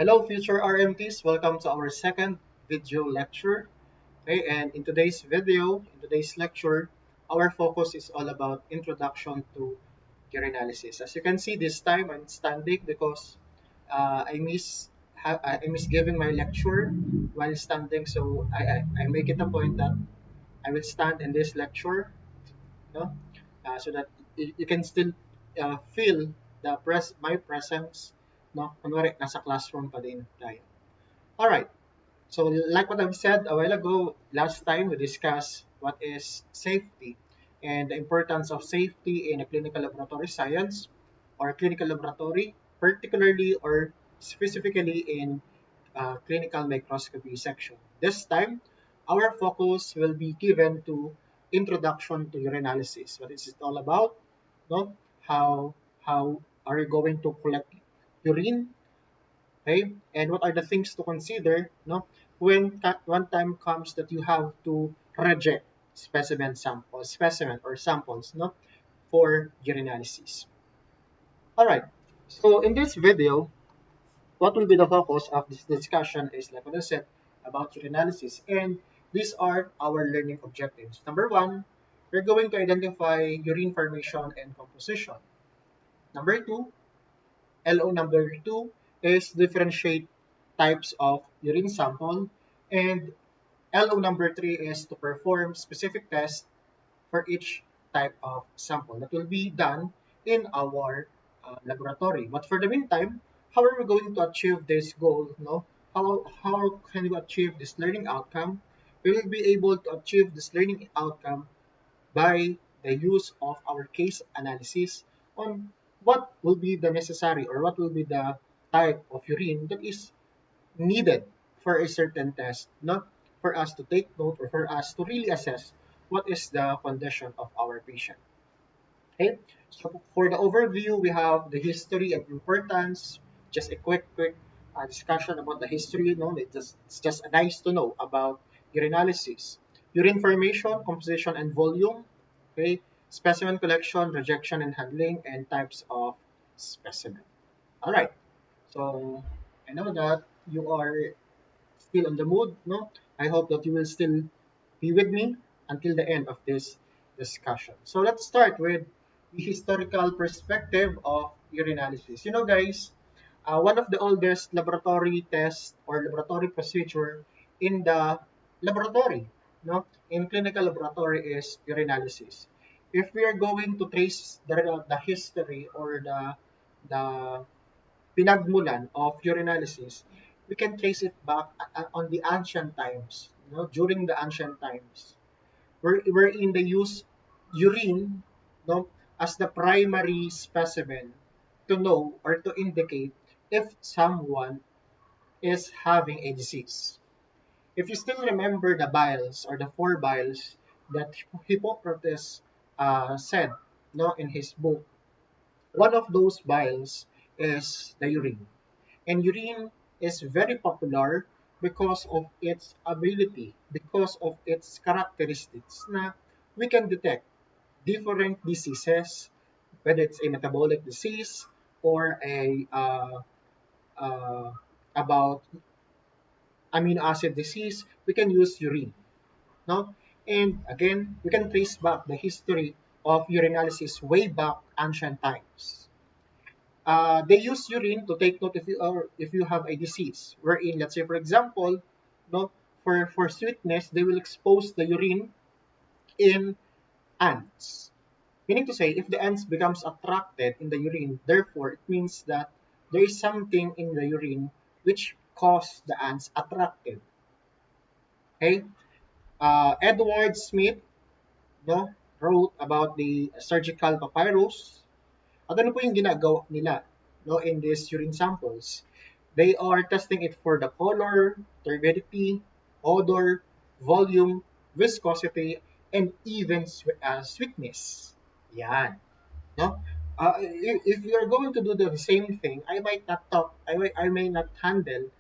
Hello, future RMTs. Welcome to our second video lecture. Okay, and in today's lecture, our focus is all about introduction to urinalysis. As you can see, this time I'm standing because I miss giving my lecture while standing. So I make it a point that I will stand in this lecture, no, so that you can still feel my presence. No, kunwari, nasa classroom pa din tayo. All right. So, like what I've said a while ago, last time we discussed what is safety and the importance of safety in a clinical laboratory science or clinical laboratory, particularly or specifically in clinical microscopy section. This time, our focus will be given to introduction to urinalysis. What is it all about? No? How are you going to collect urine? Okay, and what are the things to consider, no, when one time comes that you have to reject specimen or samples, no, for urinalysis. All right, so in this video, what will be the focus of this discussion is, like what I said, about urinalysis, and these are our learning objectives. Number one, we're going to identify urine formation and composition. Number two, LO number two is differentiate types of urine sample, and LO number three is to perform specific tests for each type of sample that will be done in our laboratory. But for the meantime, how are we going to achieve this goal? No, how can we achieve this learning outcome? We will be able to achieve this learning outcome by the use of our case analysis on what will be the necessary or what will be the type of urine that is needed for a certain test, not for us to take note or for us to really assess what is the condition of our patient. Okay, so for the overview, we have the history and importance, just a quick discussion about the history. It's just nice to know about urinalysis, urine formation, composition, and volume. Okay, specimen collection, rejection, and handling, and types of specimen. All right, so I know that you are still on the mood, no? I hope that you will still be with me until the end of this discussion. So let's start with the historical perspective of urinalysis. Guys, one of the oldest laboratory tests or laboratory procedure in the laboratory, no, in clinical laboratory is urinalysis. If we are going to trace the history or the pinagmulan of urinalysis, we can trace it back on the ancient times, during the ancient times, wherein they use urine, no, as the primary specimen to know or to indicate if someone is having a disease. If you still remember the biles or the four biles that Hippocrates said, no, in his book, one of those biles is the urine. And urine is very popular because of its ability, because of its characteristics na we can detect different diseases, whether it's a metabolic disease or a about amino acid disease, we can use urine. No? And again, we can trace back the history of urinalysis way back ancient times. They use urine to take note if you have a disease. Wherein, let's say for example, no, for sweetness, they will expose the urine in ants. Meaning to say, if the ants becomes attracted in the urine, therefore it means that there is something in the urine which cause the ants attracted. Okay? Edward Smith, no, wrote about the surgical papyrus. At ano po yung ginagawa nila, no, in these urine samples? They are testing it for the color, turbidity, odor, volume, viscosity, and even sweetness. Yan. No? If you're going to do the same thing, I might not talk, I may not handle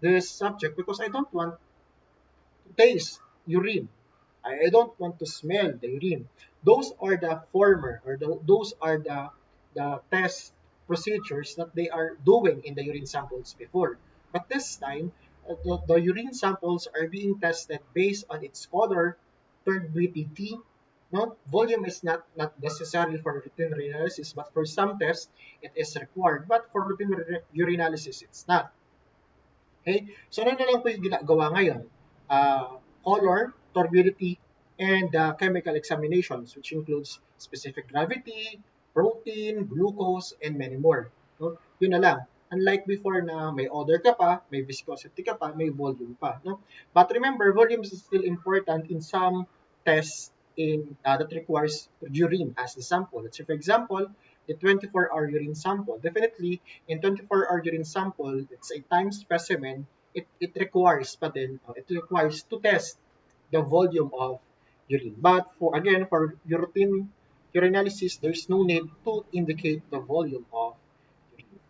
this subject because I don't want to taste urine. I don't want to smell the urine. Those are the former, or those are the test procedures that they are doing in the urine samples before. But this time, the urine samples are being tested based on its color, turbidity. No, volume is not necessary for routine urinalysis, but for some tests it is required. But for routine urinalysis, it's not. Okay? So, ano na lang po yung ginagawa ngayon? Color, turbidity, and chemical examinations, which includes specific gravity, protein, glucose, and many more. No? Yun na lang. Unlike before na may odor ka pa, may viscosity ka pa, may volume pa. No? But remember, volume is still important in some tests that requires urine as the sample. Let's say, for example, the 24-hour urine sample. Definitely, in 24-hour urine sample, it's a time specimen, it requires pa din, it requires to test the volume of urine. But for again, for routine urinalysis, there's no need to indicate the volume of urine.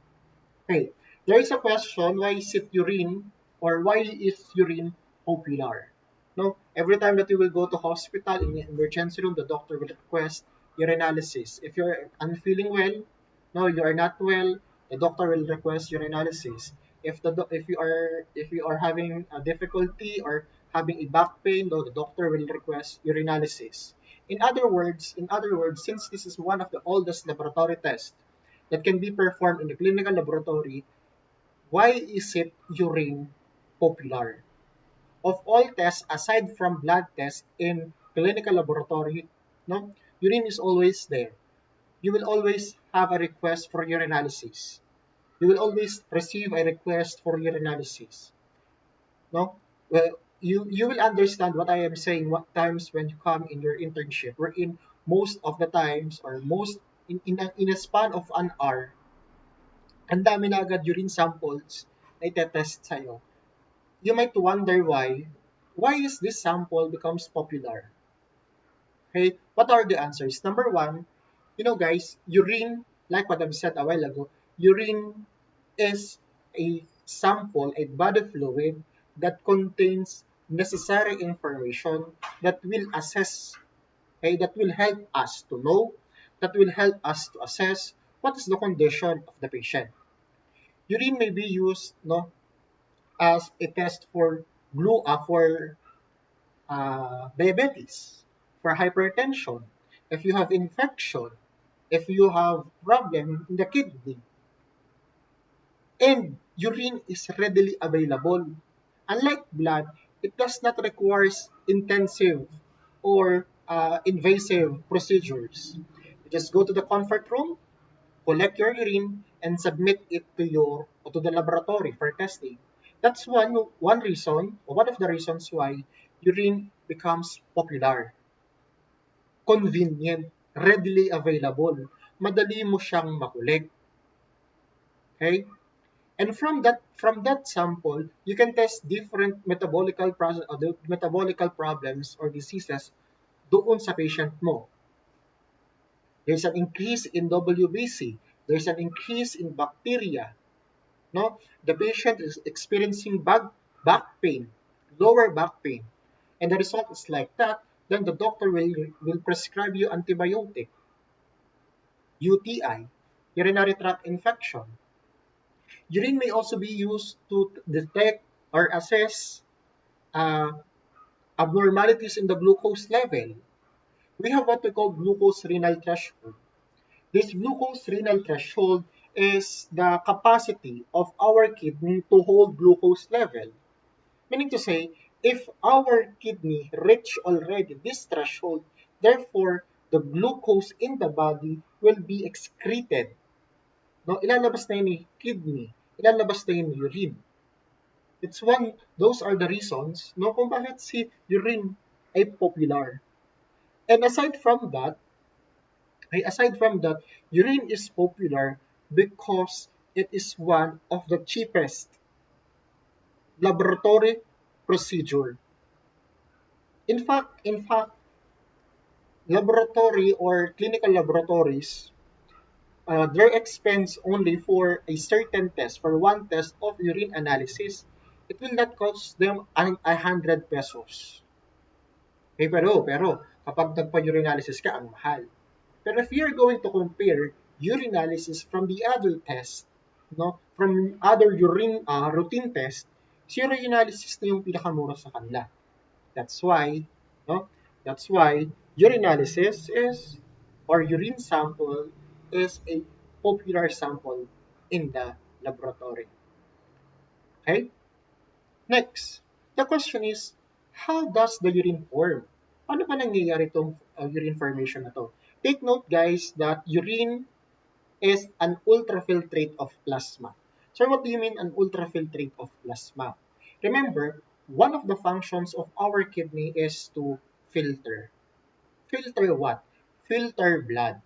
Okay, there is a question, why is it urine or why is urine popular? No, every time that you will go to hospital in the emergency room, the doctor will request urinalysis. If you're unfeeling well, no, you are not well, the doctor will request urinalysis. If you are having a difficulty or having a back pain, no, the doctor will request urinalysis. In other words, since this is one of the oldest laboratory tests that can be performed in the clinical laboratory, why is it urine popular? Of all tests, aside from blood tests in clinical laboratory, no, urine is always there. You will always have a request for urinalysis. You will always receive a request for urinalysis. No? Well, you will understand what I am saying what times when you come in your internship. Wherein most of the times or most in a span of an hour, ang dami na agad urine samples na itetest sa'yo. You might wonder why is this sample becomes popular? Okay, what are the answers? Number one, guys, urine, like what I've said a while ago, urine is a sample, a body fluid that contains necessary information that will assess, okay, that will help us to know, that will help us to assess what is the condition of the patient. Urine may be used, no, as a test for diabetes, for hypertension, if you have infection, if you have problem in the kidney, and urine is readily available. Unlike blood, it does not require intensive or invasive procedures. You just go to the comfort room, collect your urine, and submit it to the laboratory for testing. That's one reason, or one of the reasons why urine becomes popular. Convenient, readily available. Madali mo siyang makulik. Okay? And from that sample, you can test different metabolical problems or diseases doon sa patient mo. There's an increase in WBC. There's an increase in bacteria. No, the patient is experiencing back pain, lower back pain, and the result is like that. Then the doctor will prescribe you antibiotic, UTI, urinary tract infection. Urine may also be used to detect or assess uh, abnormalities in the glucose level. We have what we call glucose renal threshold. This glucose renal threshold is the capacity of our kidney to hold glucose level. Meaning to say, if our kidney reach already this threshold, therefore the glucose in the body will be excreted. No, ilalabas na yun ni kidney, ilalabas na yun ni urine. Those are the reasons, no, kung bakit si urine ay popular. And aside from that, urine is popular because it is one of the cheapest laboratory procedure. In fact, laboratory or clinical laboratories, their expense only for a certain test, for one test of urine analysis, it will not cost them 100 pesos. Pero, kapag nagpa-urinalysis ka, ang mahal. Pero if you're going to compare urinalysis from the other test, no, from other urine routine test, si urinalysis na yung pinakamura sa kanila. That's why, no, that's why urinalysis is, or urine sample is a popular sample in the laboratory. Okay? Next, the question is, how does the urine form? Paano pa nangyayari itong urine formation na to? Take note guys that urine is an ultrafiltrate of plasma. So what do you mean an ultrafiltrate of plasma? Remember, one of the functions of our kidney is to filter. Filter what? Filter blood.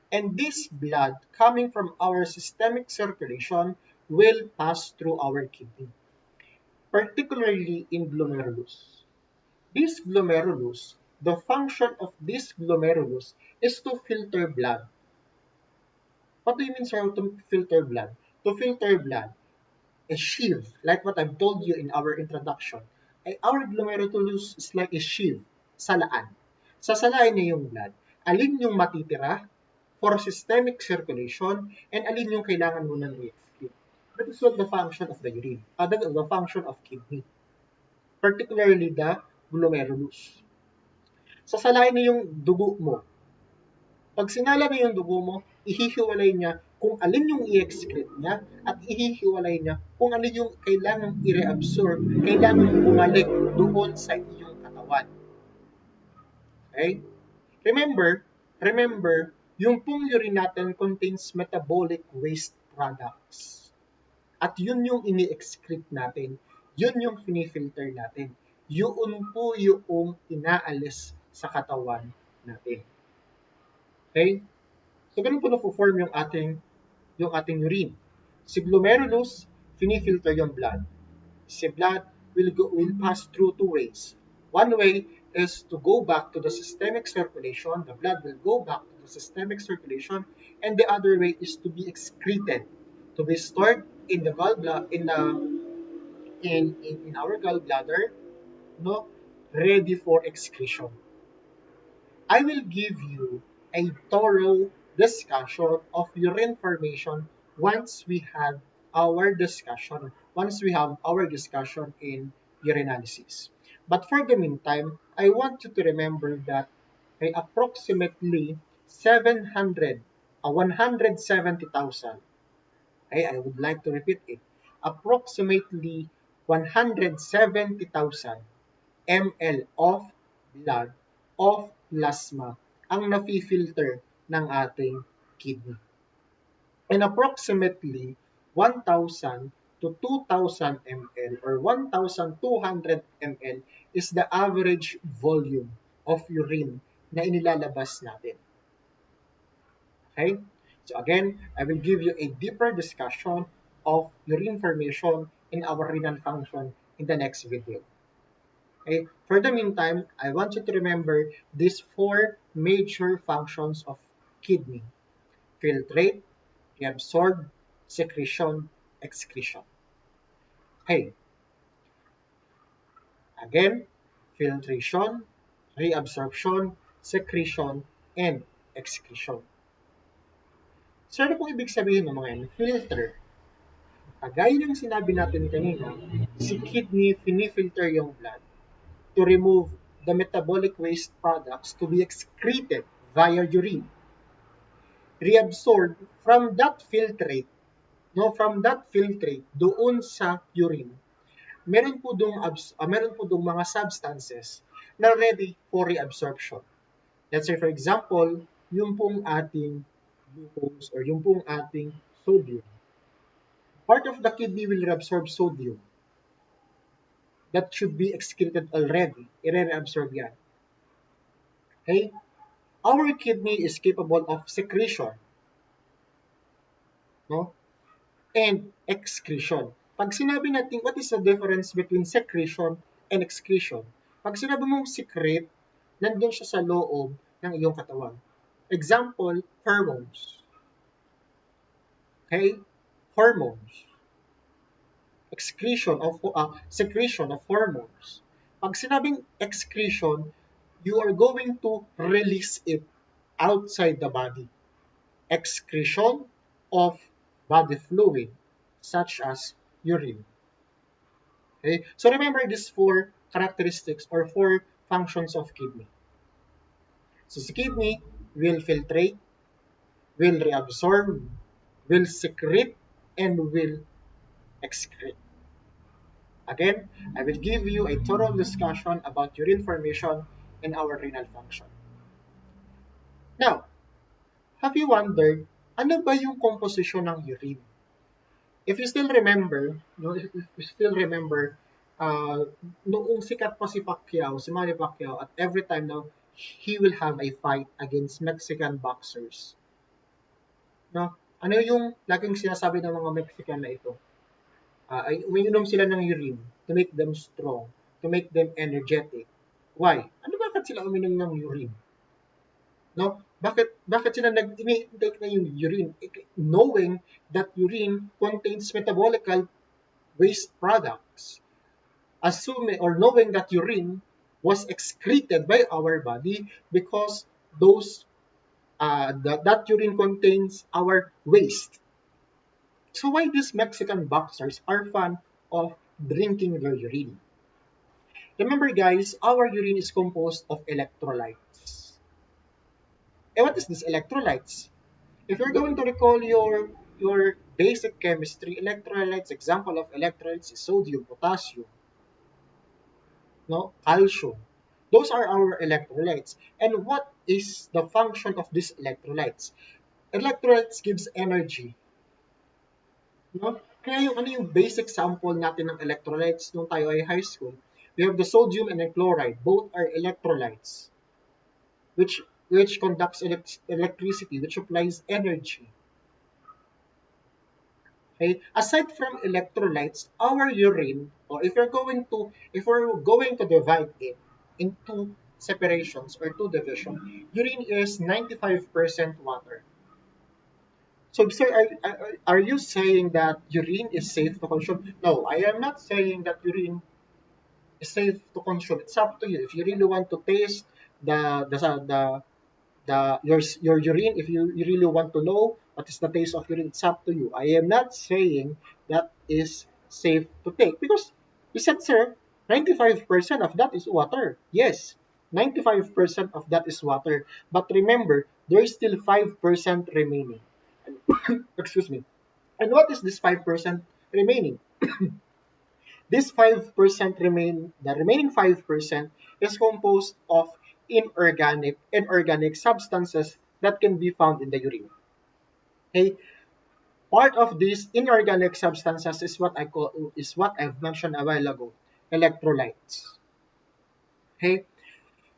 And this blood coming from our systemic circulation will pass through our kidney, particularly in glomerulus. This glomerulus, the function of this glomerulus is to filter blood. What do you mean, sir, to filter blood? To filter blood, a sieve, like what I've told you in our introduction, our glomerulus is like a sieve, salaan. Sasalain niya yung blood. Alin yung matitira for systemic circulation and alin yung kailangan mo nang i-excrete. That is what the function of the urine, the function of kidney, particularly the glomerulus. Sasalain niya yung dugo mo. Pag sinala niya yung dugo mo, ihihiwalay niya kung alin yung i-excrete niya at ihihiwalay niya kung alin yung kailangang i-reabsorb, kailangang bumalik doon sa iyong katawan. Okay? Remember, yung pong urine natin contains metabolic waste products. At yun yung ini-excrete natin. Yun yung finifilter natin. Yun po yung inaalis sa katawan natin. Okay? So, ganun po na-form yung ating urine. Si glomerulus, finifilter yung blood. Si blood will pass through two ways. One way is to go back to the systemic circulation. The blood will go back to the systemic circulation, and the other way is to be excreted, to be stored in the gallbladder, in our gallbladder, no, ready for excretion. I will give you a thorough discussion of urine formation once we have our discussion in urinalysis. But for the meantime, I want you to remember that approximately 170,000, I would like to repeat it, approximately 170,000 ml of blood of plasma ang nafi-filter ng ating kidney. And approximately 1,000 to 2,000 ml or 1,200 ml is the average volume of urine na inilalabas natin. Okay? So again, I will give you a deeper discussion of urine formation in our renal function in the next video. Okay? For the meantime, I want you to remember these four major functions of kidney: filtrate, reabsorb, secretion, excretion. Okay. Again, filtration, reabsorption, secretion, and excretion. So, ano pong ibig sabihin ng mga yan? Filter. Kagaya ng sinabi natin kanina, si kidney finifilter yung blood to remove the metabolic waste products to be excreted via urine. Reabsorbed from that filtrate, no, doon sa urine. Meron po dong mga substances na ready for reabsorption. Let's say for example, yung pong ating glucose or yung pong ating sodium. Part of the kidney will reabsorb sodium that should be excreted already. I-reabsorb yan. Okay? Our kidney is capable of secretion, no? And excretion. Pag sinabi natin, what is the difference between secretion and excretion? Pag sinabi mong secrete, nandun siya sa loob ng iyong katawan. Example, hormones. Okay? Hormones. Secretion of hormones. Pag sinabing excretion, you are going to release it outside the body. Excretion of body fluid. such as urine. Okay? So remember these four characteristics or four functions of kidney. So the kidney will filtrate, will reabsorb, will secrete, and will excrete. Again, I will give you a thorough discussion about urine formation and our renal function. Now, have you wondered, ano ba yung composition ng urine? If you still remember, no, if you still remember, noong sikat pa si Pacquiao, si Manny Pacquiao, at every time now, he will have a fight against Mexican boxers. No? Ano yung laging sinasabi ng mga Mexican na ito? Ay umiinom sila ng urine to make them strong, to make them energetic. Why? Ano bakit sila uminom ng urine? No? Bakit sila nag-intake na yung urine? Knowing that urine contains metabolical waste products. Assuming or knowing that urine was excreted by our body because that urine contains our waste. So why these Mexican boxers are fan of drinking their urine? Remember guys, our urine is composed of electrolytes. And what is this electrolytes? If you're going to recall your basic chemistry, electrolytes, example of electrolytes is sodium, potassium, no, calcium. Those are our electrolytes. And what is the function of these electrolytes? Electrolytes gives energy. No? Kaya yung ano yung basic sample natin ng electrolytes nung tayo ay high school, we have the sodium and the chloride. Both are electrolytes, which conducts electricity, which supplies energy. Okay? Aside from electrolytes, our urine, or if we're going to divide it into separations or two division, urine is 95% water. So, sir, are you saying that urine is safe to consume? No, I am not saying that urine is safe to consume. It's up to you. If you really want to taste the your urine, if you really want to know what is the taste of urine, it's up to you. I am not saying that is safe to take because you said, sir, 95% of that is water. Yes, 95% of that is water. But remember, there is still 5% remaining. Excuse me. And what is this 5% remaining? This 5% the remaining 5% is composed of inorganic substances that can be found in the urine. Okay? Part of these inorganic substances is what I've mentioned a while ago, electrolytes. Okay?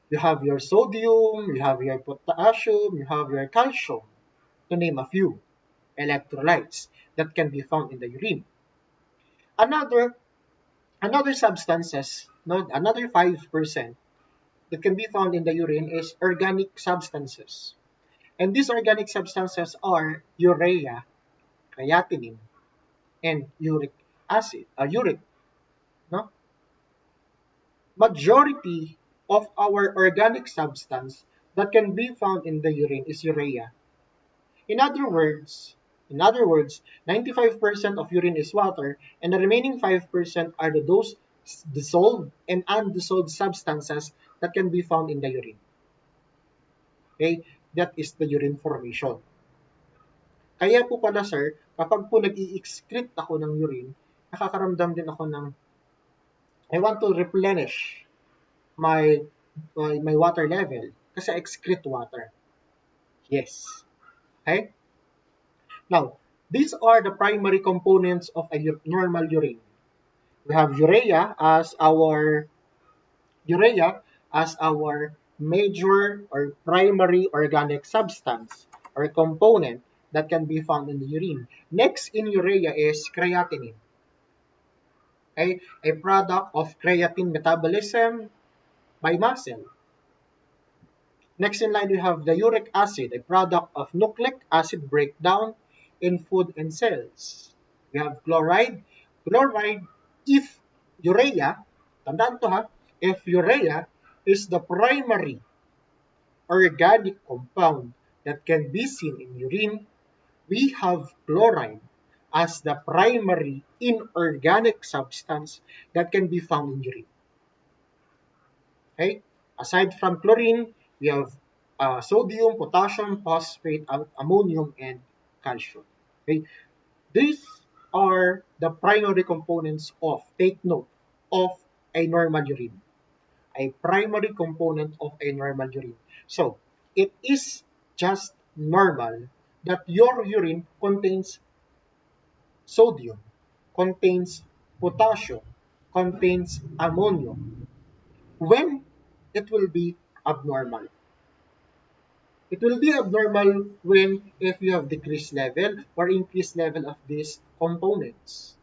You have your sodium, you have your potassium, you have your calcium, to name a few electrolytes that can be found in the urine. Another Another substances, no, another 5% that can be found in the urine is organic substances. And these organic substances are urea, creatinine, and uric acid, uric. No? Majority of our organic substance that can be found in the urine is urea. In other words, in other words, 95% of urine is water, and the remaining 5% are those dissolved and undissolved substances that can be found in the urine. Okay? That is the urine formation. Kaya po pala sir, kapag po nag-i-excrete ako ng urine, nakakaramdam din ako ng I want to replenish my water level kasi I excrete water. Yes. Okay? Now, these are the primary components of a normal urine. We have urea as our major or primary organic substance or component that can be found in the urine. Next in urea is creatinine. Okay? A product of creatine metabolism by muscle. Next in line, we have the uric acid, a product of nucleic acid breakdown in food and cells. We have chloride. Chloride, if urea, tandaan to ha, if urea is the primary organic compound that can be seen in urine, we have chloride as the primary inorganic substance that can be found in urine. Okay? Aside from chlorine, we have sodium, potassium, phosphate, ammonium, and calcium. Okay? These are the primary components of, take note, of a normal urine. A primary component of a normal urine. So, it is just normal that your urine contains sodium, contains potassium, contains ammonium. When it will be abnormal? It will be abnormal when if you have decreased level or increased level of these components.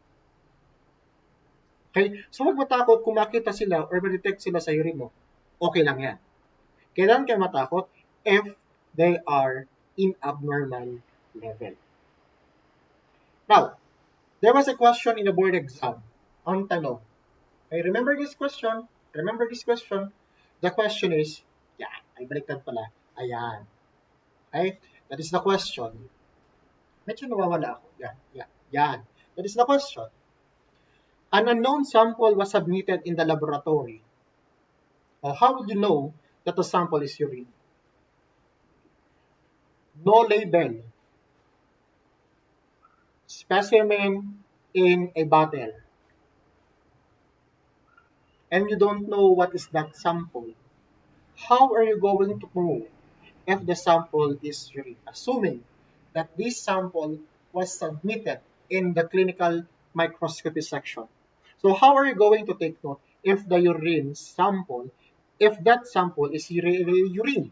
Okay? So huwag matakot kung makita sila or ma-detect sila sa urine mo. Okay lang yan. Kailan kayo matakot? If they are in abnormal level. Now, there was a question in the board exam. Ang tanong. I remember this question. Remember this question. The question is, yeah, ay baliktad pala. Ayan. Okay? That is the question. Medyo nawawala ako. Yan, yan, yan. That is the question. An unknown sample was submitted in the laboratory. How would you know that the sample is urine? No label. Specimen in a bottle. And you don't know what is that sample. How are you going to prove if the sample is urine? Assuming that this sample was submitted in the clinical microscopy section. So how are you going to take note if the urine sample, if that sample is urine?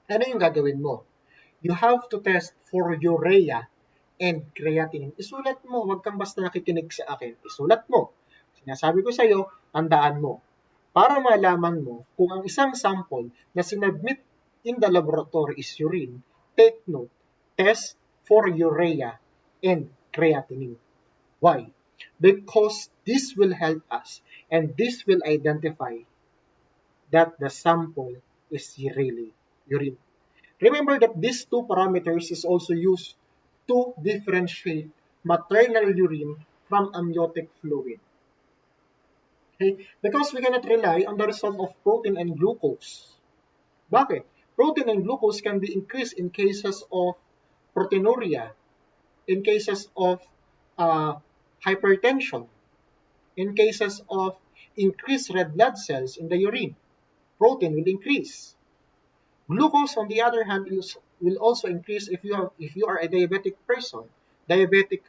Ano yung gagawin mo? You have to test for urea and creatinine. Isulat mo, wag kang basta nakikinig sa akin. Isulat mo. Sinasabi ko sa iyo, tandaan mo. Para malaman mo kung ang isang sample na sinubmit in the laboratory is urine, take note, test for urea and creatinine. Why? Because this will help us and this will identify that the sample is really urine. Remember that these two parameters is also used to differentiate maternal urine from amniotic fluid. Okay? Because we cannot rely on the result of protein and glucose. Bakit? Protein and glucose can be increased in cases of proteinuria, in cases of hypertension, in cases of increased red blood cells in the urine. Protein will increase. Glucose, on the other hand, will also increase if you are a diabetic person. Diabetic,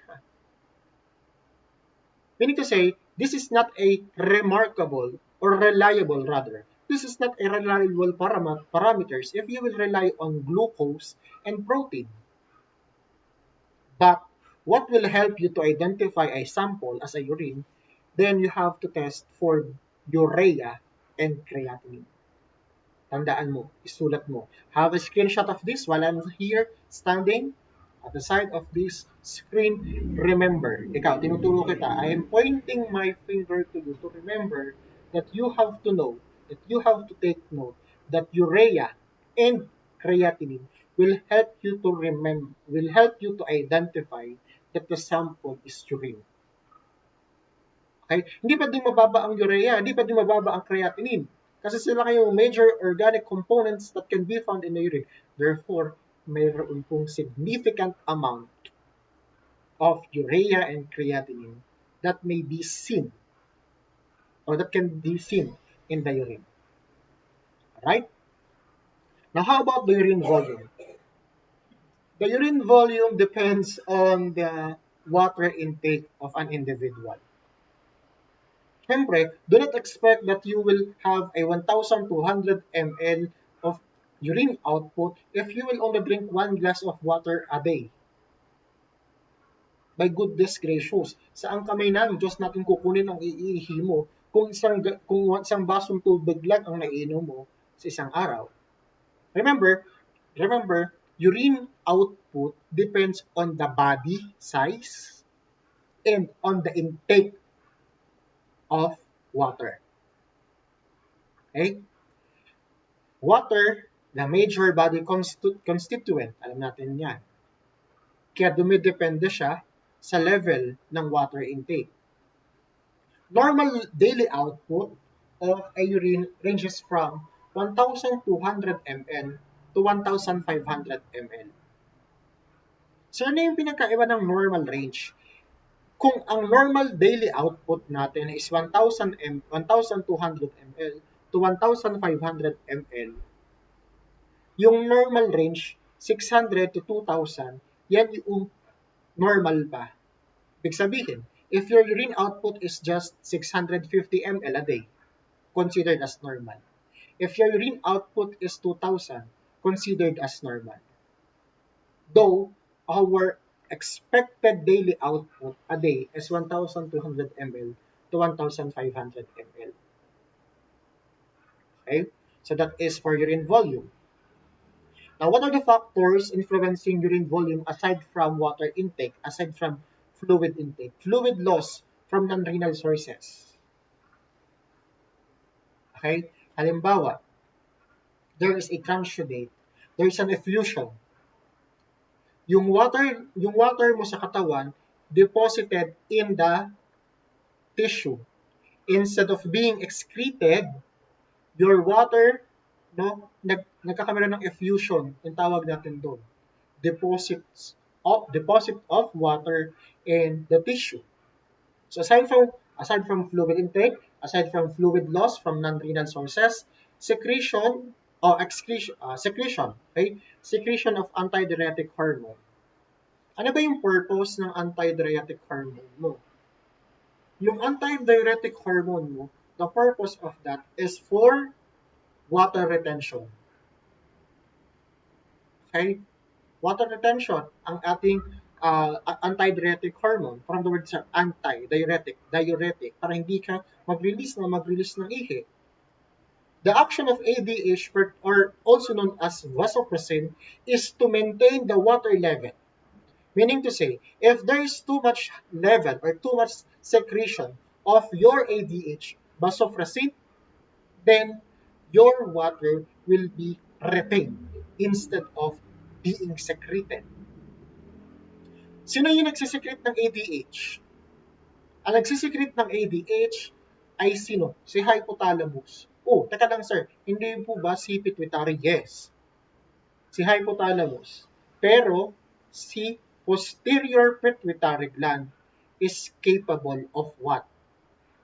meaning to say, this is not a remarkable or reliable rather. This is not a reliable parameters if you will rely on glucose and protein. But what will help you to identify a sample as a urine, then you have to test for urea and creatinine. Tandaan mo, isulat mo. Have a screenshot of this while I'm here standing at the side of this screen. Remember, ikaw, tinuturo kita. I am pointing my finger to you to remember that you have to know, that you have to take note that urea and creatinine will help you to remember, will help you to identify that the sample is urine. Okay? Hindi pa din mababa ang urea, hindi pa din mababa ang creatinine. Kasi sila kayong major organic components that can be found in the urine. Therefore, mayroon pong significant amount of urea and creatinine that may be seen or that can be seen in the urine. Alright? Now, how about the urine volume? The urine volume depends on the water intake of an individual. Siyempre, do not expect that you will have a 1,200 ml of urine output if you will only drink 1 glass of water a day. By goodness gracious, saan kamay ng Diyos natin kukunin ang iihi mo kung isang basong tubig lang ang naiinom mo sa isang araw? Remember, urine output depends on the body size and on the intake of water. Okay? Water, the major body constituent, alam natin yan. Kaya dumidepende siya sa level ng water intake. Normal daily output of a urine ranges from 1,200 ml to 1,500 ml. So ano yung pinagkaiba ng normal range? Kung ang normal daily output natin is 1,200 ml to 1,500 ml, yung normal range 600 to 2,000, yan yung normal pa. Ibig sabihin, if your urine output is just 650 ml a day, considered as normal. If your urine output is 2,000, considered as normal. Though our expected daily output a day is 1,200 ml to 1,500 ml. Okay? So that is for urine volume. Now, what are the factors influencing urine volume aside from water intake, aside from fluid intake? Fluid loss from non-renal sources. Okay? Halimbawa, there is a transudate, there is an effusion. Yung water mo sa katawan deposited in the tissue. Instead of being excreted, your water, no, nagkakameron ng effusion, yung tawag natin doon. Deposit of water in the tissue. So aside from fluid intake, aside from fluid loss from non-renal sources, secretion or secretion, okay? Secretion of antidiuretic hormone. Ano ba yung purpose ng antidiuretic hormone mo? Yung antidiuretic hormone mo, the purpose of that is for water retention. Okay? Water retention, ang ating antidiuretic hormone, from the word sa diuretic, para hindi ka mag-release ng ihi. The action of ADH, or also known as vasopressin, is to maintain the water level. Meaning to say, if there is too much level or too much secretion of your ADH, vasopressin, then your water will be retained instead of being secreted. Sino yung nagsisecrete ng ADH? Ang nagsisecrete ng ADH ay sino? Si hypothalamus. Oh, teka lang sir, hindi po ba si pituitary? Yes, si hypothalamus. Pero si posterior pituitary gland is capable of what?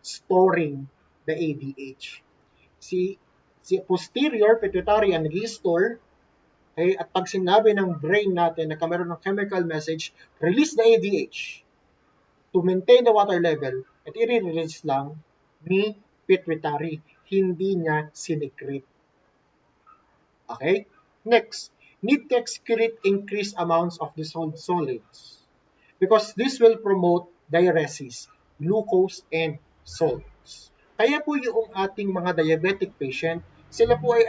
Storing the ADH. Si posterior pituitary ang nag-store, okay, at pag sinabi ng brain natin na meron ng chemical message, release the ADH to maintain the water level, at i-release lang ni pituitary, hindi niya sinicrete. Okay? Next, need to excrete increased amounts of dissolved solids because this will promote diuresis, glucose, and salts. Kaya po yung ating mga diabetic patient, sila po ay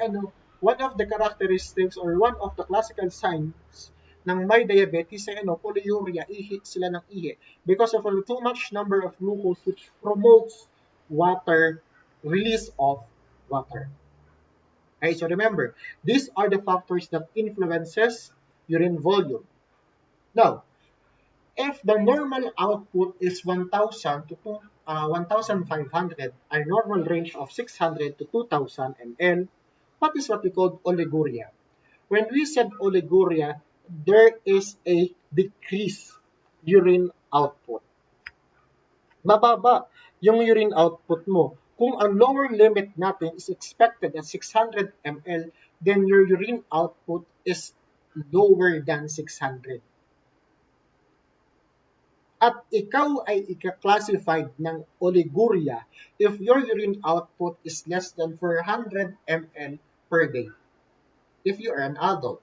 one of the characteristics or one of the classical signs ng may diabetes ay polyuria, ihi sila ng ihi because of a too much number of glucose which promotes release of water. Okay, so remember, these are the factors that influences urine volume. Now, if the normal output is 1,000 to 1,500, a normal range of 600 to 2,000 ml, what is what we call Oleguria? When we said Oleguria, there is a decreased urine output. Mababa yung urine output mo. Kung ang lower limit natin is expected at 600 ml, then your urine output is lower than 600. At ikaw ay ika-classified ng oliguria if your urine output is less than 400 ml per day. If you are an adult.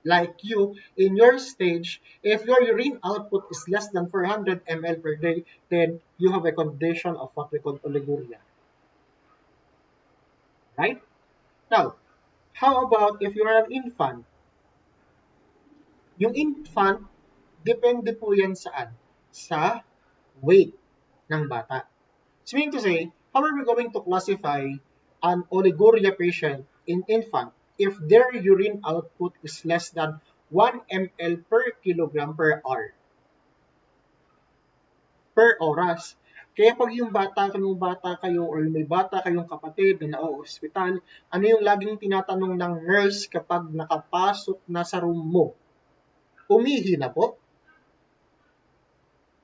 Like you, in your stage, if your urine output is less than 400 ml per day, then you have a condition of what we call oliguria. Right? Now, how about if you are an infant? Yung infant, depende po yan saan? Sa weight ng bata. So meaning to say, how are we going to classify an oliguria patient in infant if their urine output is less than 1 ml per kilogram per hour. Per oras. Kaya pag yung bata kayo or may bata kayong kapatid na na-ospital, ano yung laging tinatanong ng nurse kapag nakapasok na sa room mo? Umihi na po?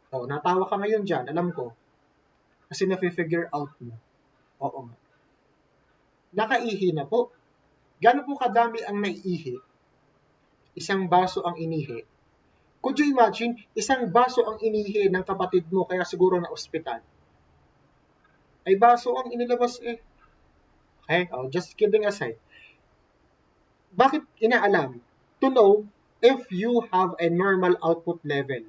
O, natawa ka ngayon dyan, alam ko. Kasi na-figure out mo. Oo nga. Nakaihi na po. Gano'n po kadami ang naiihi? Isang baso ang inihi. Could you imagine, isang baso ang inihi ng kapatid mo kaya siguro na ospital? Ay baso ang inilabas eh. Okay? Oh, just kidding aside. Bakit inaalam? To know if you have a normal output level.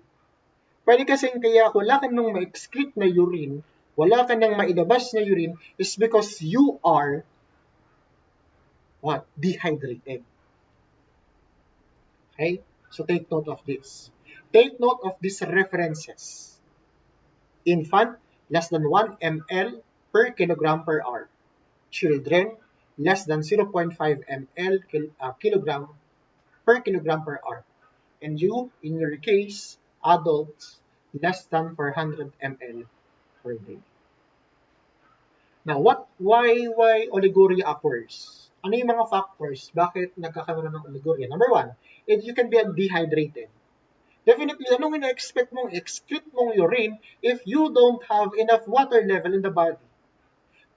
Pwede kasing kaya wala ka nang ma-excrete na urine, wala ka nang mailabas na urine, is because you are what? Dehydrated. Okay? So take note of this. Take note of these references. Infant, less than 1 ml per kilogram per hour. Children, less than 0.5 ml kilogram per kilogram per hour. And you, in your case, adults, less than 400 ml per day. Now, why Oleguria occurs? Ano yung mga factors? Bakit nagkakaroon ng Oleguria? Number one, you can be dehydrated. Definitely, anong ina-expect mong excrete mong urine if you don't have enough water level in the body?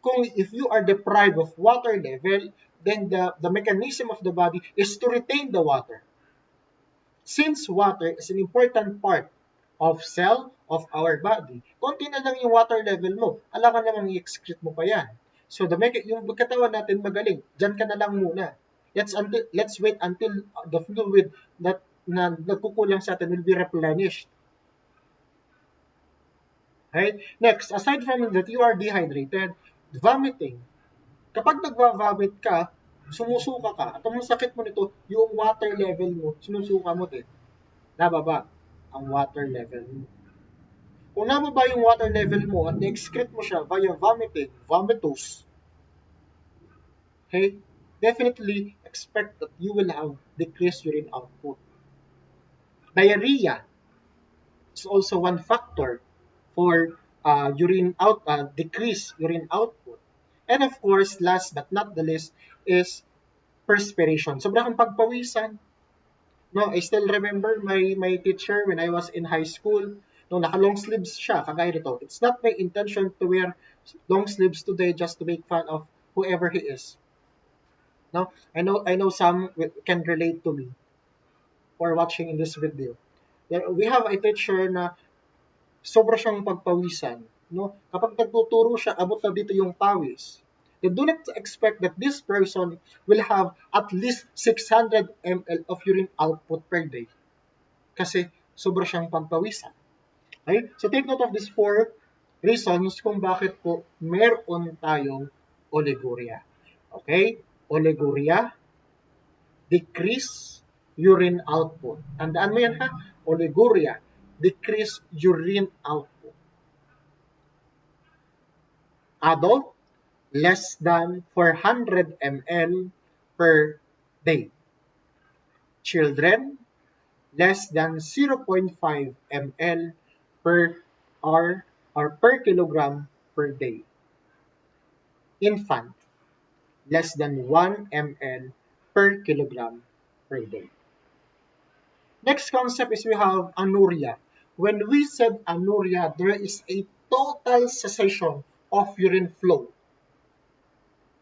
Kung if you are deprived of water level, then the mechanism of the body is to retain the water. Since water is an important part of cell of our body, konti na lang yung water level mo, ala ka namang i-excrete mo pa yan. So yung katawan natin magaling, dyan ka na lang muna. Let's wait until the fluid that na nagkukulang sa atin will be replenished. Okay? Next, aside from that you are dehydrated, vomiting. Kapag nagva-vomit ka, sumusuka ka, at ang sakit mo nito, yung water level mo, sinusuka mo din. Nababa ang water level mo. Kung nababa yung water level mo at na-excrete mo siya via vomiting, vomitus, okay, definitely expect that you will have decreased urine output. Diarrhea is also one factor for decreased urine output. And of course, last but not the least is perspiration. Sobrang pagpawisan. No, I still remember my teacher when I was in high school. No, naka-long sleeves siya, kagaya nito. It's not my intention to wear long sleeves today just to make fun of whoever he is. No, I know some can relate to me for watching in this video. We have a teacher na sobra siyang pagpawisan. No? Kapag nagtuturo siya, abot na dito yung pawis. They do not expect that this person will have at least 600 ml of urine output per day. Kasi sobra siyang pagpawisan. Okay? So take note of these 4 reasons kung bakit po meron tayong Oleguria. Okay? Oleguria, decrease urine output. Tandaan mo yan ha? Oleguria, decrease urine output. Adult, less than 400 ml per day. Children, less than 0.5 ml per hour or per kilogram per day. Infant, less than 1 ml per kilogram per day. Next concept is we have anuria. When we said anuria, there is a total cessation of urine flow.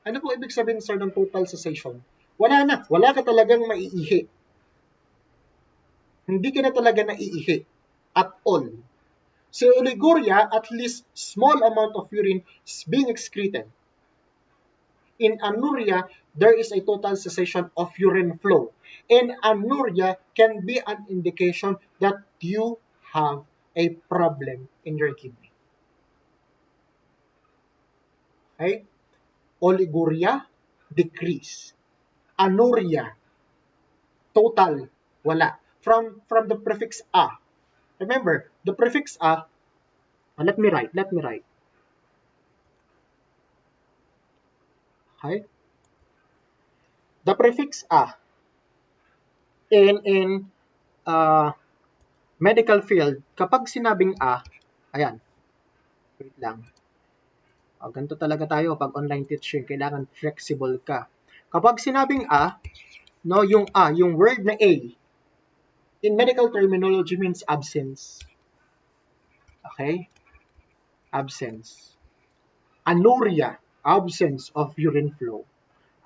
Ano po ibig sabihin, sir, ng total cessation? Wala na. Wala ka talagang maiihi. Hindi ka na talaga naiihi at all. Sa Oleguria, at least small amount of urine is being excreted. In anuria, there is a total cessation of urine flow. And anuria can be an indication that you have a problem in your kidney. Okay? Oleguria, decrease. Anuria, total, wala. From the prefix a. Remember, the prefix a, let me write. Okay? The prefix a In uh, medical field, kapag sinabing ayan, wait lang. Ganito talaga tayo pag online teaching, kailangan flexible ka. Kapag sinabing no, yung word na A, in medical terminology means absence. Okay? Absence. Anuria, absence of urine flow.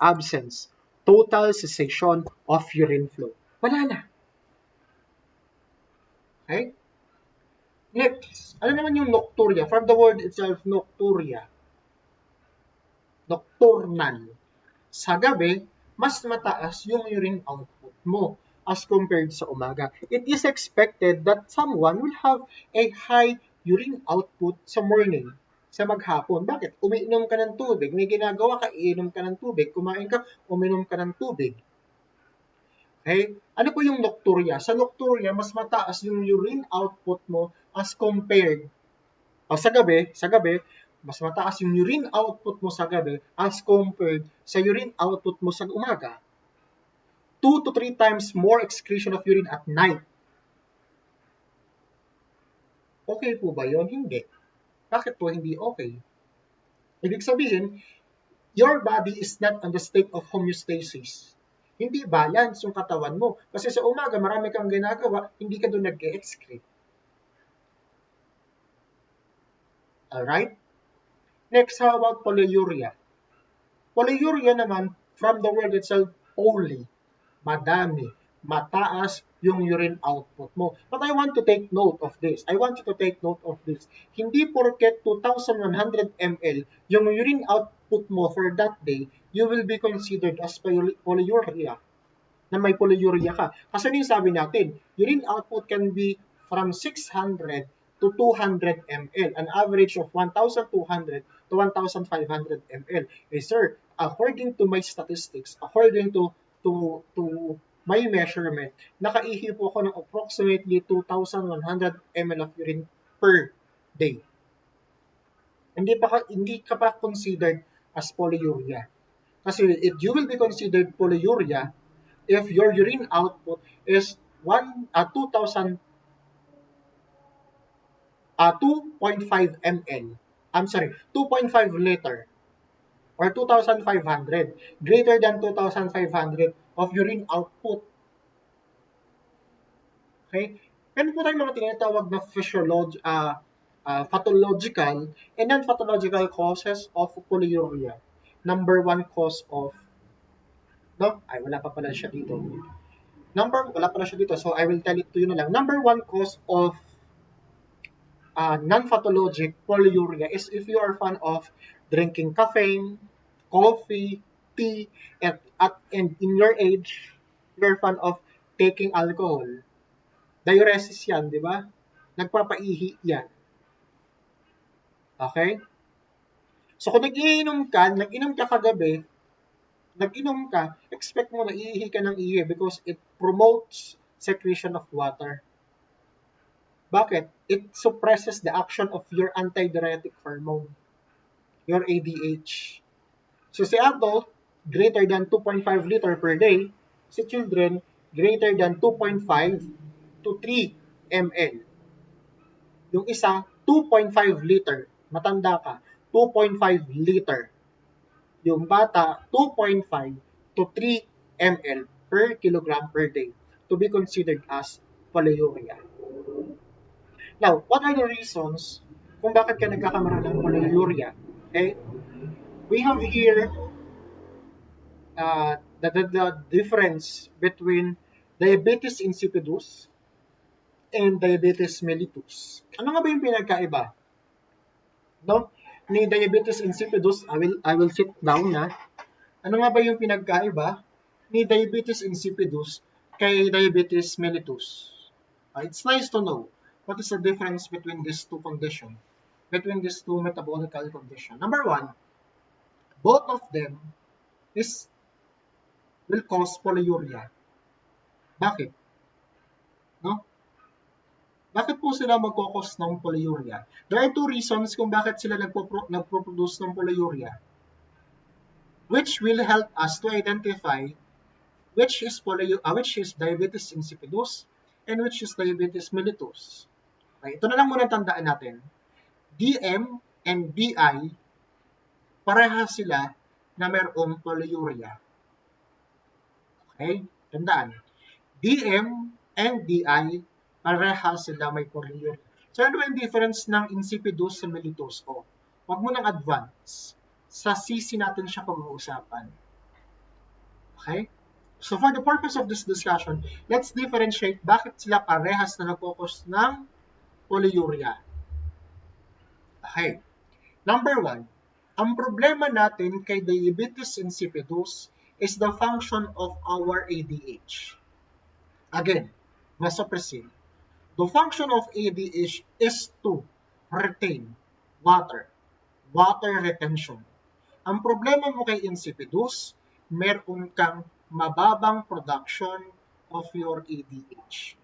Absence, total cessation of urine flow. Wala na. Okay? Next, ano naman yung nocturia? From the word itself, nocturia. Nocturnal. Sa gabi, mas mataas yung urine output mo as compared sa umaga. It is expected that someone will have a high urine output sa morning, sa maghapon. Bakit? Umiinom ka ng tubig, may ginagawa ka, iinom ka ng tubig, kumain ka, uminom ka ng tubig. Okay? Ano po yung nocturia? Sa nocturia, mas mataas yung urine output mo as compared sa gabi, mas mataas yung urine output mo sa gabi as compared sa urine output mo sa umaga. 2 to 3 times more excretion of urine at night. Okay po ba yun? Hindi. Bakit po hindi okay? Ibig sabihin, your body is not on the state of homeostasis. Hindi balance yung katawan mo. Kasi sa umaga, marami kang ginagawa, hindi ka doon nag-excrete. Alright? Next, how about polyuria? Polyuria naman, from the word itself, poly, madami, mataas yung urine output mo. But I want to take note of this. Hindi porket 2,100 ml yung urine output mo for that day, you will be considered as polyuria, na may polyuria ka. Kasi yung sabi natin, urine output can be from 600 to 200 ml, an average of 1,200 to 1,500 ml. Sir, according to my statistics, according to my measurement, nakaihi po ako ng approximately 2,100 ml of urine per day. Hindi ka pa considered as polyuria. Kasi if you will be considered polyuria if your urine output is 2,000 2.5 ml. 2.5 liter or 2,500, greater than 2,500 of urine output. Okay? Meron po tayong mga tinatawag na pathological and non-pathological causes of polyuria. Number one cause of, wala pala siya dito. So I will tell it to you na lang. Number one cause of non-pathologic polyuria is if you are fan of drinking caffeine, coffee, tea, and in your age, you're fan of taking alcohol. Diuresis yan, di ba? Nagpapaihi yan. Okay? So kung nag-inom ka kagabi, expect mo na iihi ka ng ihi because it promotes secretion of water. Bakit? It suppresses the action of your antidiuretic hormone, your ADH. So si adult, greater than 2.5 liter per day. Si children, greater than 2.5 to 3 ml. Yung isa, 2.5 liter. Matanda ka, 2.5 liter. Yung bata, 2.5 to 3 ml per kilogram per day to be considered as polyuria. Now, what are the reasons kung bakit ka nagkakaroon ng polyuria? Okay? We have here the difference between diabetes insipidus and diabetes mellitus. Ano nga ba yung pinagkaiba? No? Ni diabetes insipidus, I will sit down na. Ano nga ba yung pinagkaiba ni diabetes insipidus kay diabetes mellitus? It's nice to know what is the difference between these two conditions, between these two metabolical conditions. Number one, both of them will cause polyuria. Bakit? No? Bakit po sila magkakos ng polyuria? There are two reasons kung bakit sila nagpo-produce ng polyuria, which will help us to identify which is diabetes insipidus and which is diabetes mellitus. Okay, ito na lang muna tandaan natin. DM and DI, parehas sila na mayroong polyuria. Okay? Tandaan. DM and DI, parehas sila may polyuria. So, ano yung difference ng insipidus sa mellitus? O, huwag mo nang advance. Sa CC natin siya pag-uusapan. Okay? So, for the purpose of this discussion, let's differentiate bakit sila parehas na nag-focus ng polyuria. Okay. Number 1, ang problema natin kay diabetes insipidus is the function of our ADH. Again, vasopressin. The function of ADH is to retain water retention. Ang problema mo kay insipidus, meron kang mababang production of your ADH.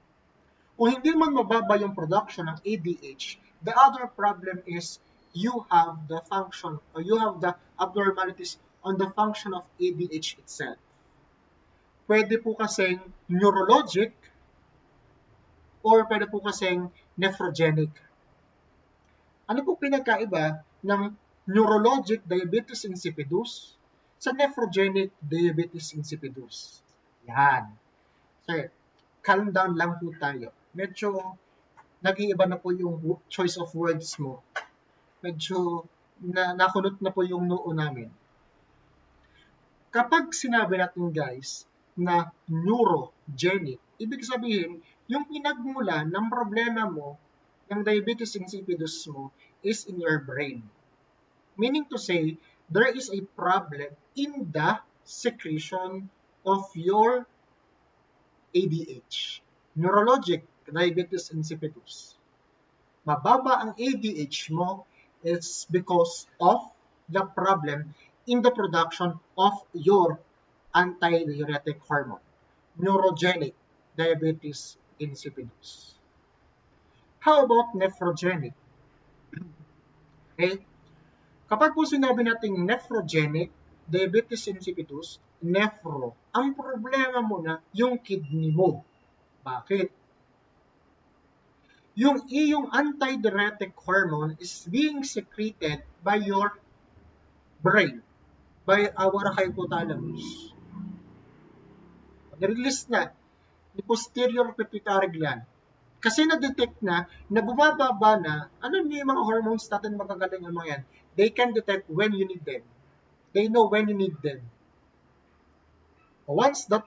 Kung hindi man mababa yung production ng ADH, the other problem is you have the function or you have the abnormalities on the function of ADH itself. Pwede po kasing neurologic or pwede po kasing nephrogenic. Ano po pinagkaiba ng neurologic diabetes insipidus sa nephrogenic diabetes insipidus? Yan. Sir, calm down lang po tayo. Medyo nag-iiba na po yung choice of words mo. Medyo nakunot na po yung noo namin. Kapag sinabi natin guys na neurogenic, ibig sabihin, yung pinagmula ng problema mo, ng diabetes insipidus mo, is in your brain. Meaning to say, there is a problem in the secretion of your ADH. Neurologic diabetes insipidus. Mababa ang ADH mo is because of the problem in the production of your antidiuretic hormone. Neurogenic diabetes insipidus. How about nephrogenic? Okay? Kapag po sinabi natin nephrogenic diabetes insipidus, nephro, ang problema mo na yung kidney mo. Bakit? Yung iyong antidiuretic hormone is being secreted by your brain, by our hypothalamus. Nirelease na ni posterior pituitary gland. Kasi na-detect na bumababa na, ano yung mga hormones natin magagaling ang mga yan? They can detect when you need them. They know when you need them. Once that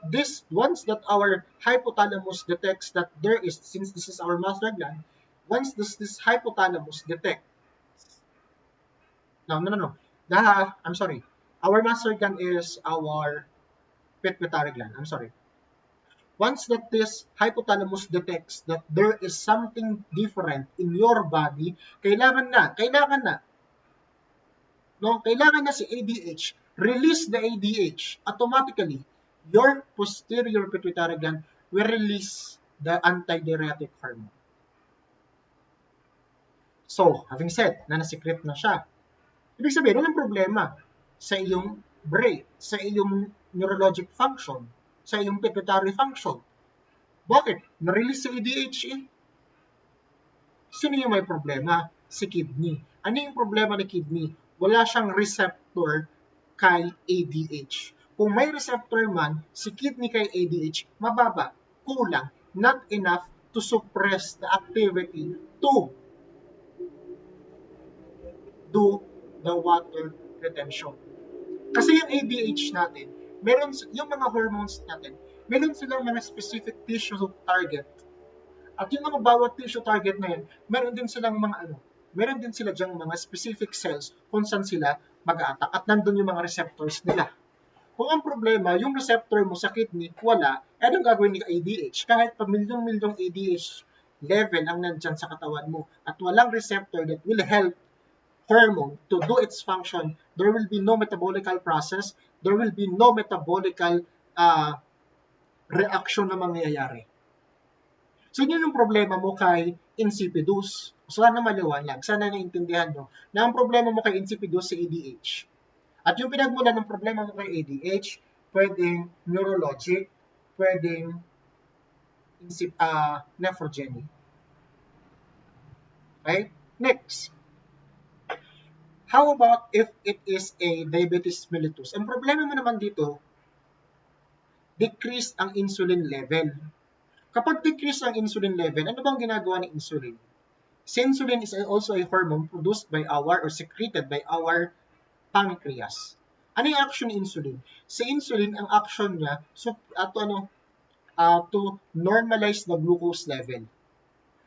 our hypothalamus detects that there is, since this is our master gland, once this hypothalamus detects, I'm sorry. Our master gland is our pituitary gland. I'm sorry. Once that this hypothalamus detects that there is something different in your body, kailangan na si ADH, release the ADH. Automatically, your posterior pituitary gland will release the antidiuretic hormone. So, having said na nasikret na siya, ibig sabihin, walang problema sa iyong brain, sa iyong neurologic function, sa iyong pituitary function. Bakit? Na-release sa ADH eh. Sino yung may problema? Si kidney. Ano yung problema ng kidney? Wala siyang receptor kay ADH. Kung may receptor man, si kidney kay ADH, mababa, kulang, not enough to suppress the activity to do the water retention. Kasi yung ADH natin, yung mga hormones natin, meron silang mga specific tissue target. At yung mga bawat tissue target na yun, meron din sila dyang mga specific cells kung saan sila mag-a-attack. At nandun yung mga receptors nila. Kung ang problema, yung receptor mo sa kidney, wala, anong gagawin ni ADH? Kahit pa milyong-milyong ADH level ang nandyan sa katawan mo at walang receptor that will help hormone to do its function, there will be no metabolical process, there will be no metabolical reaction na mangyayari. So, yun yung problema mo kay insipidus. Sana maliwanag, sana naintindihan nyo na ang problema mo kay insipidus sa ADH. At yung pinagmula ng problema mo kay ADH, pwedeng neurologic pwedeng nephrogenic. Okay? Next, how about if it is a diabetes mellitus? Ang problema mo naman dito, decrease ang insulin level. Kapag decrease ang insulin level, ano bang ginagawa ng insulin? Si insulin is also a hormone produced by our or secreted by our pancreas. Ano yung action ng insulin? Si insulin, ang action niya to normalize the glucose level.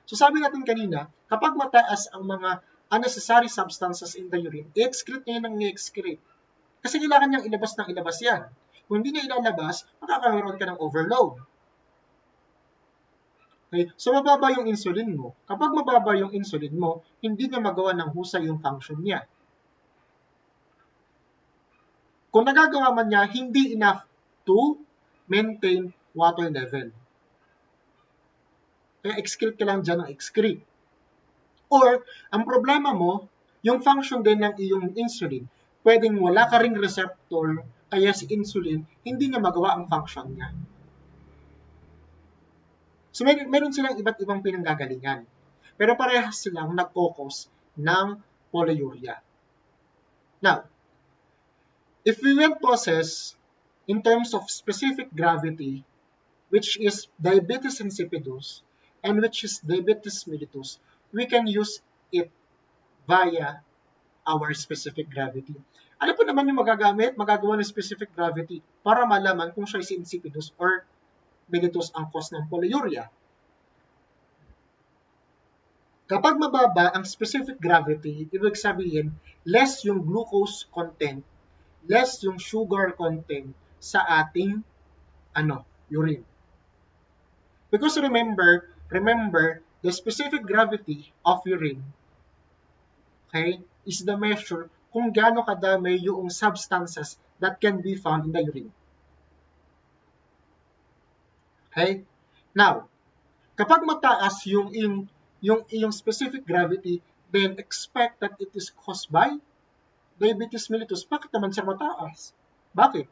So sabi natin kanina, kapag mataas ang mga unnecessary substances in the urine, i-excrete niya ng i-excrete. Kasi kailangan niyang ilabas ng ilabas yan. Kung hindi niya ilalabas, makakaroon ka ng overload. Okay? So mababa yung insulin mo. Kapag mababa yung insulin mo, hindi niya magawa ng husay yung function niya. Kung nagagawa man niya, hindi enough to maintain water level. Kaya excrete ka lang dyan ng excrete. Or, ang problema mo, yung function din ng iyong insulin, pwedeng wala ka ring receptor, kaya si insulin, hindi niya magawa ang function niya. So, meron silang iba't ibang pinanggagalingan. Pero parehas silang nag-focus ng polyuria. Now, if we will process in terms of specific gravity, which is diabetes insipidus, and which is diabetes mellitus, we can use it via our specific gravity. Ano po naman yung magagawa ng specific gravity para malaman kung siya si insipidus or mellitus ang cause ng polyuria? Kapag mababa ang specific gravity, ibig sabihin, less yung glucose content, less yung sugar content sa ating urine. Because remember, the specific gravity of urine, okay, is the measure kung gaano kadami yung substances that can be found in the urine. Okay? Now, kapag mataas yung specific gravity, then expect that it is caused by diabetes mellitus. Bakit naman siya mataas? Bakit?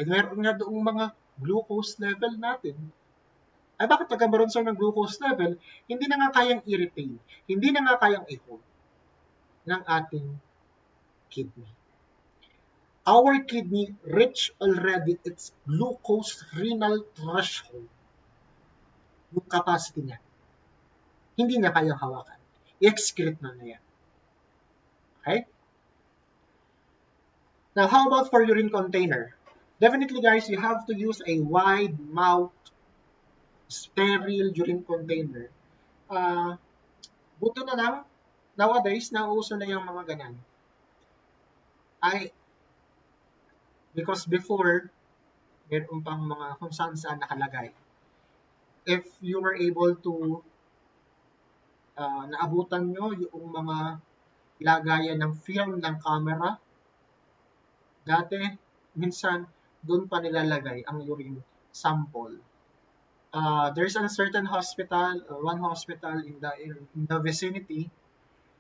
Meron nga doong mga glucose level natin. Ay bakit nagkaroon siya ng glucose level? Hindi na nga kayang i-retain. Hindi na nga kayang i-hold ng ating kidney. Our kidney reached already its glucose renal threshold. Yung capacity niya. Hindi niya kayang hawakan. I-excrete na yan. Okay? Now, how about for urine container? Definitely, guys, you have to use a wide mouth, sterile urine container. Buto na lang, nowadays, nauuso na yung mga ganan. Because before, meron pang mga kung saan nakalagay. If you were able to naabutan nyo yung mga lagayan ng film ng camera, dati, minsan, doon pa nilalagay ang urine sample. There's a certain hospital, or one hospital in the vicinity,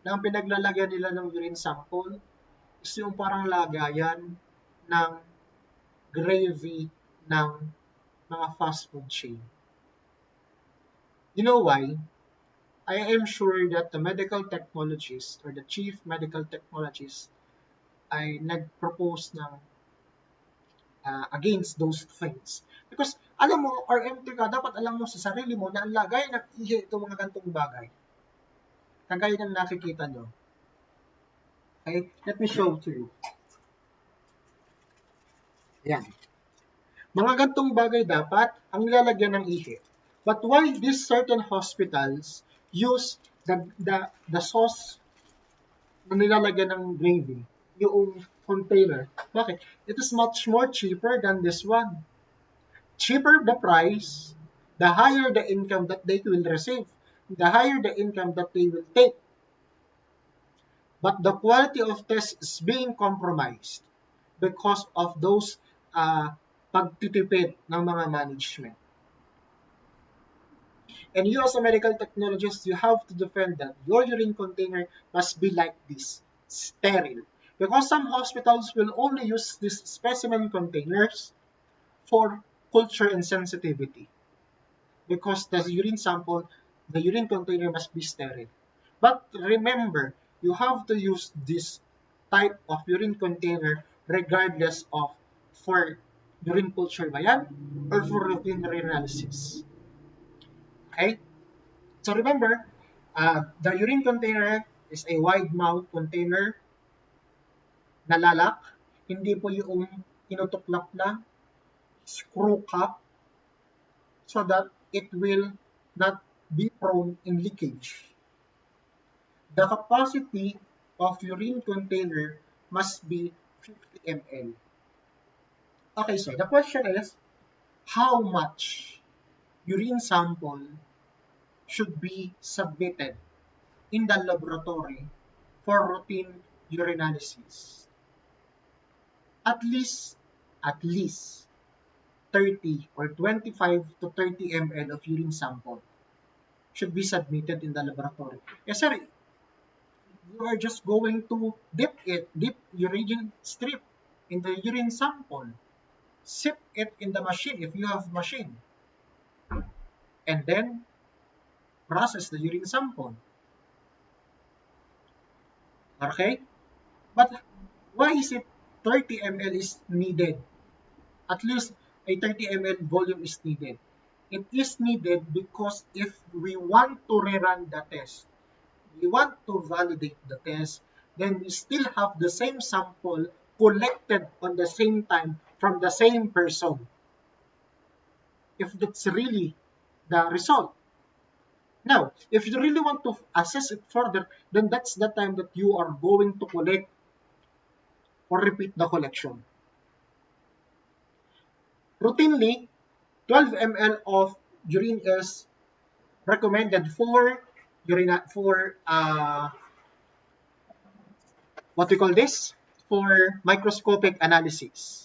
na ang pinaglalagyan nila ng urine sample is yung parang lagayan ng gravy ng mga fast food chain. You know why? I am sure that the medical technologist or the chief medical technologist ay nag-propose ng against those things. Because, alam mo, RMT ka, dapat alam mo sa sarili mo na ang lagay ng ihi itong mga gantong bagay. Kagaya ng nakikita nyo. Okay? Let me show to you. Ayan. Mga gantong bagay dapat ang nilalagyan ng ihi. But why these certain hospitals use the sauce na nilalagyan ng gravy, yung container? Bakit? It is much more cheaper than this one. Cheaper the price, the higher the income that they will receive, the higher the income that they will take. But the quality of test is being compromised because of those pagtitipid ng mga management. And you as a medical technologist, you have to defend that your urine container must be like this, sterile. Because some hospitals will only use these specimen containers for culture and sensitivity, because the urine sample, the urine container must be sterile. But remember, you have to use this type of urine container regardless of for urine culture ba yan or for routine urinalysis. Okay? So remember, the urine container is a wide mouth container na lalak. Hindi po yung tinutuklap lang, screw cap, so that it will not be prone in leakage. The capacity of urine container must be 50 ml. Okay, so the question is, how much urine sample should be submitted in the laboratory for routine urinalysis? At least 30 or 25 to 30 ml of urine sample should be submitted in the laboratory. Yes, sir, you are just going to dip urine strip in the urine sample, sip it in the machine if you have machine, and then process the urine sample. Okay? But why is it 30 ml is needed? At least a 30 ml volume is needed. It is needed because if we want to rerun the test, we want to validate the test, then we still have the same sample collected on the same time from the same person. If that's really the result. Now, if you really want to assess it further, then that's the time that you are going to collect or repeat the collection. Routinely, 12 ml of urine is recommended for what we call this, for microscopic analysis.